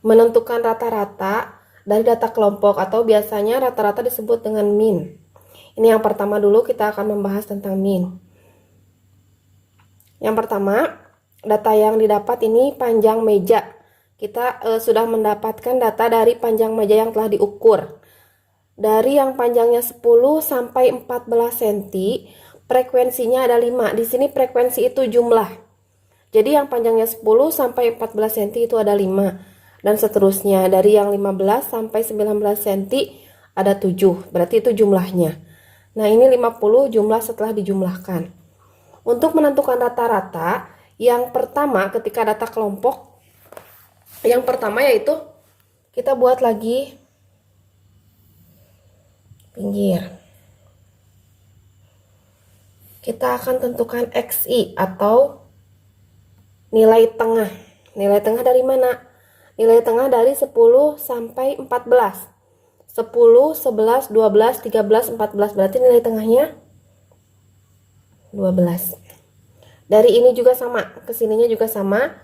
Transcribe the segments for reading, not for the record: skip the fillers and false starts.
menentukan rata-rata dari data kelompok atau biasanya rata-rata disebut dengan min. Ini yang pertama dulu kita akan membahas tentang min. Yang pertama, data yang didapat ini panjang meja. Kita sudah mendapatkan data dari panjang meja yang telah diukur. Dari yang panjangnya 10 sampai 14 cm, frekuensinya ada 5. Di sini frekuensi itu jumlah. Jadi yang panjangnya 10 sampai 14 cm itu ada 5. Dan seterusnya, dari yang 15 sampai 19 cm ada 7. Berarti itu jumlahnya. Nah, ini 50 jumlah setelah dijumlahkan. Untuk menentukan rata-rata, yang pertama ketika data kelompok, yang pertama yaitu kita buat lagi pinggir. Kita akan tentukan XI atau nilai tengah. Nilai tengah dari mana? Nilai tengah dari 10 sampai 14. 10, 11, 12, 13, 14. Berarti nilai tengahnya 12. Dari ini juga sama, kesininya juga sama.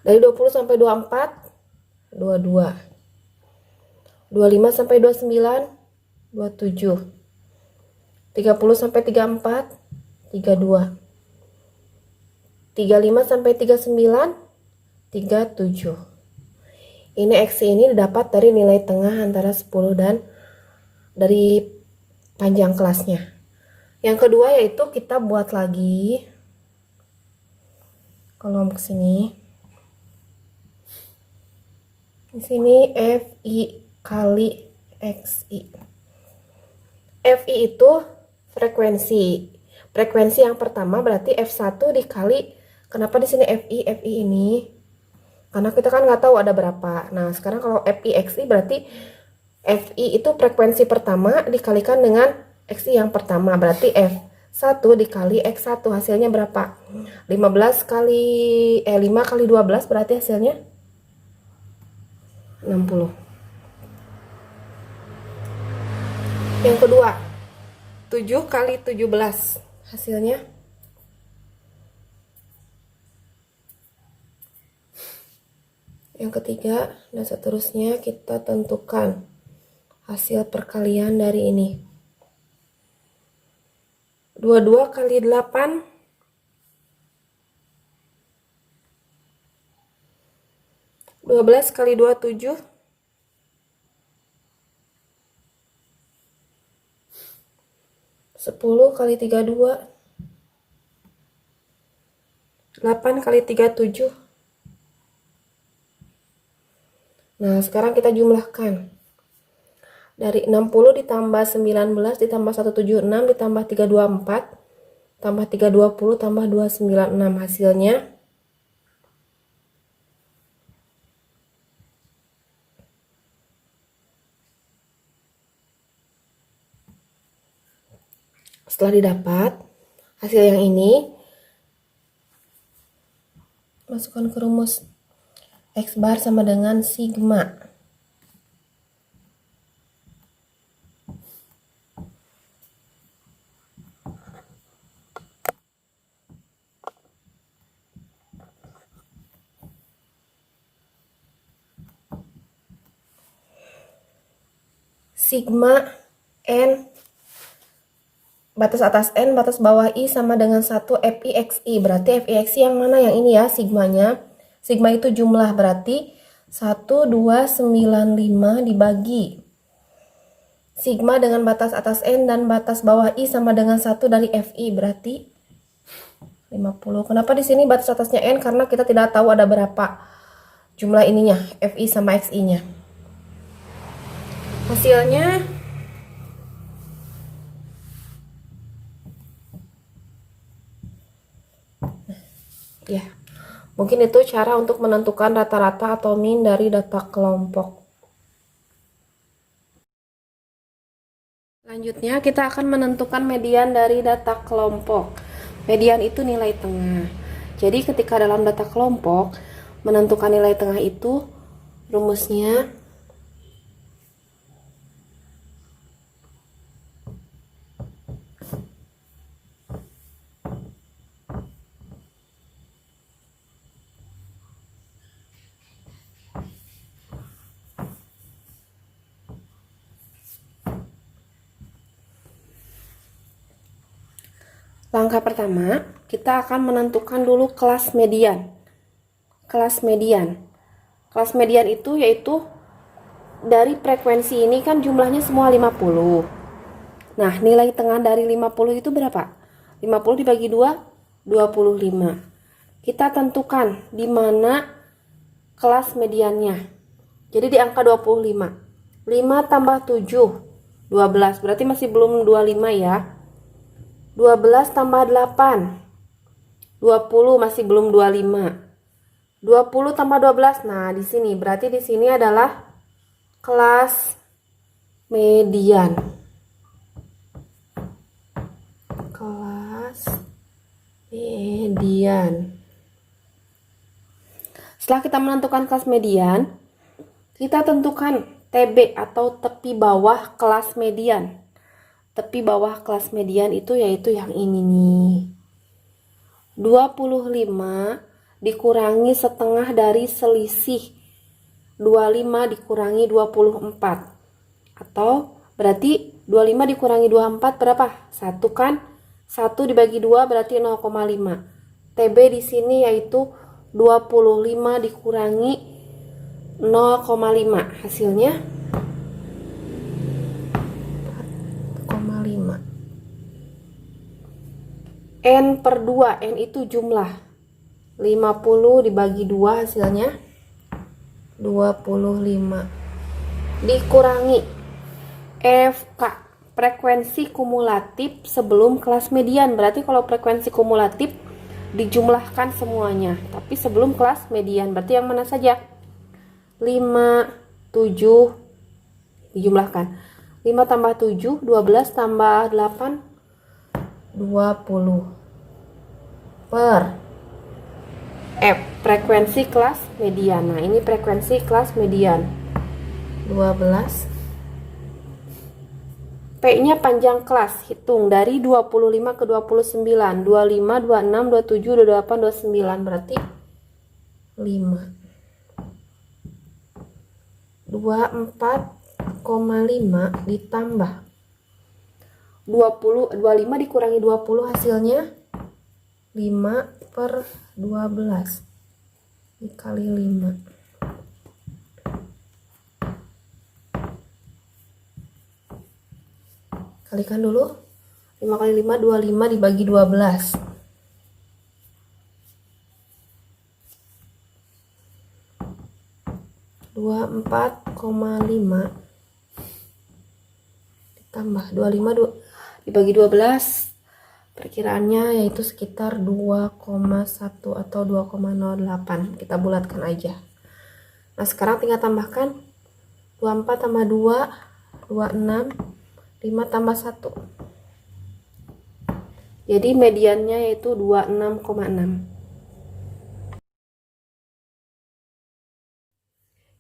Dari 20 sampai 24, 22. 25 sampai 29, 27. 30 sampai 34, 32. 35 sampai 39, 37. Ini X ini didapat dari nilai tengah antara 10 dan dari panjang kelasnya. Yang kedua yaitu kita buat lagi kolom ke sini. Di sini FI kali XI. FI itu frekuensi. Frekuensi yang pertama berarti F1 dikali, kenapa di sini FI ini? Karena kita kan nggak tahu ada berapa. Nah, sekarang kalau FI XI berarti FI itu frekuensi pertama dikalikan dengan XI yang pertama, berarti F1 dikali X1 hasilnya berapa? 15 kali 5 kali 12 berarti hasilnya 60. Yang kedua, 7 kali 17 hasilnya yang ketiga, dan seterusnya kita tentukan hasil perkalian dari ini. 22 kali 8 12 kali 27 10 kali 32 8 kali 37. Nah, sekarang kita jumlahkan. Dari 60 ditambah 19 ditambah 176 ditambah 324 tambah 320 tambah 296 hasilnya setelah didapat hasil yang ini, masukkan ke rumus X bar sama dengan sigma N batas atas N batas bawah I sama dengan 1 FI XI. Berarti FI XI yang mana? Yang ini ya, sigmanya. Sigma itu jumlah, berarti 1295 dibagi sigma dengan batas atas N dan batas bawah I sama dengan 1 dari FI, berarti 50. Kenapa di sini batas atasnya N? Karena kita tidak tahu ada berapa jumlah ininya, FI sama XI-nya. Hasilnya ya, mungkin itu cara untuk menentukan rata-rata atau min dari data kelompok. Selanjutnya kita akan menentukan median dari data kelompok. Median itu nilai tengah. Jadi ketika dalam data kelompok menentukan nilai tengah itu rumusnya Langkah pertama, kita akan menentukan dulu kelas median. Kelas median. Kelas median itu yaitu dari frekuensi ini kan jumlahnya semua 50. Nah, nilai tengah dari 50 itu berapa? 50 dibagi 2, 25. Kita tentukan di mana kelas mediannya. Jadi di angka 25. 5 tambah 7, 12. Berarti masih belum 25 ya. 12 tambah 8, 20, masih belum 25. 20 tambah 12. Nah, di sini berarti di sini adalah kelas median. Kelas median. Setelah kita menentukan kelas median, kita tentukan TB atau tepi bawah kelas median. Tepi bawah kelas median itu yaitu yang ini nih. 25 dikurangi setengah dari selisih 25 dikurangi 24. Atau berarti 25 dikurangi 24 berapa? 1 kan? 1 dibagi 2 berarti 0,5. TB di sini yaitu 25 dikurangi 0,5. Hasilnya 4,5. N per 2. N itu jumlah. 50 dibagi 2 hasilnya 25. Dikurangi FK, frekuensi kumulatif sebelum kelas median. Berarti kalau frekuensi kumulatif dijumlahkan semuanya, tapi sebelum kelas median berarti yang mana saja? 5, 7 dijumlahkan. 5 tambah 7, 12 tambah 8, 20 per F, frekuensi kelas median. Nah, ini frekuensi kelas median 12. P-nya panjang kelas, hitung dari 25 ke 29, 25, 26, 27, 28, 29, berarti 5. 24,5 ditambah 25 dikurangi 20 hasilnya 5 per 12 dikali 5. Kalikan dulu. 5 kali 5, 25 dibagi 12. 24,5 ditambah 25 dibagi 12. Perkiraannya yaitu sekitar 2,1 atau 2,08. Kita bulatkan aja. Nah, sekarang tinggal tambahkan 24 tambah 2, 26. 5 tambah 1. Jadi mediannya yaitu 26,6.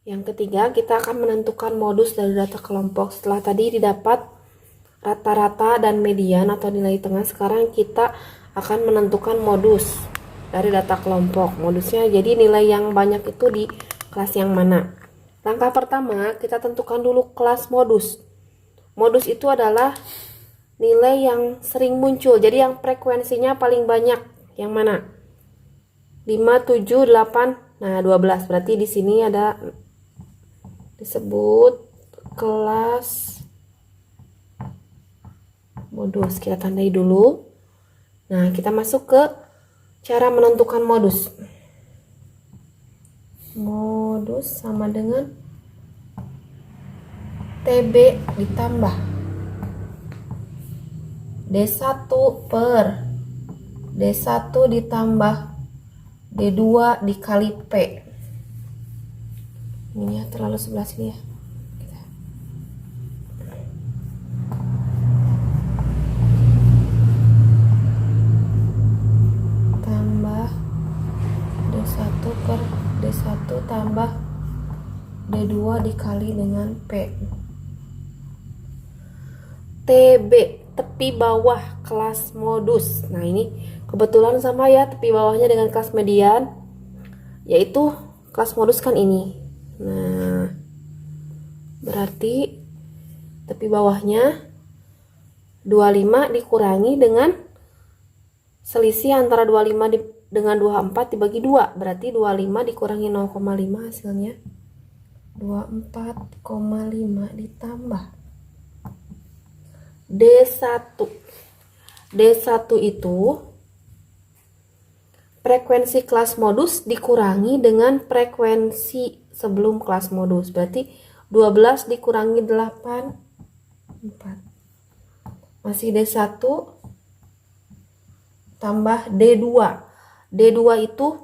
Yang ketiga, kita akan menentukan modus dari data kelompok. Setelah tadi didapat rata-rata dan median atau nilai tengah, sekarang kita akan menentukan modus dari data kelompok. Modusnya jadi nilai yang banyak itu di kelas yang mana. Langkah pertama, kita tentukan dulu kelas modus. Modus itu adalah nilai yang sering muncul. Jadi yang frekuensinya paling banyak yang mana? 5, 7, 8, nah 12. Berarti di sini ada disebut kelas modus. Kita tandai dulu. Nah, kita masuk ke cara menentukan modus. Modus sama dengan TB ditambah D1 per D1 ditambah D2 dikali P. Ini ya, terlalu sebelah sini ya. Tambah D1 per D1 tambah D2 dikali dengan P. TB, tepi bawah kelas modus. Nah, ini kebetulan sama ya, tepi bawahnya dengan kelas median, yaitu kelas modus kan ini. Nah, berarti tepi bawahnya 25 dikurangi dengan selisih antara 25 dengan 24 dibagi 2, berarti 25 dikurangi 0,5 hasilnya 24,5 ditambah D1. D1 itu frekuensi kelas modus dikurangi dengan frekuensi sebelum kelas modus, berarti 12 dikurangi 8, 4. Masih D1 tambah D2. D2 itu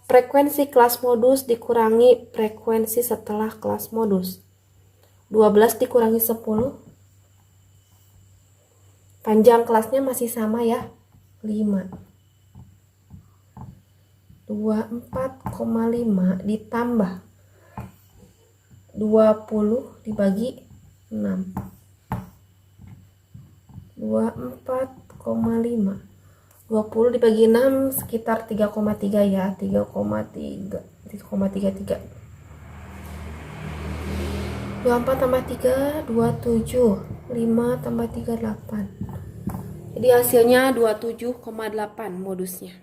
frekuensi kelas modus dikurangi frekuensi setelah kelas modus. 12 dikurangi 10. Panjang kelasnya masih sama ya, 5. 24,5 ditambah 20 dibagi 6. 24,5 20 dibagi 6 sekitar 3,3 ya, 3,33. 24 tambah 3 27, 5 tambah 3 8. Jadi hasilnya 27,8 modusnya.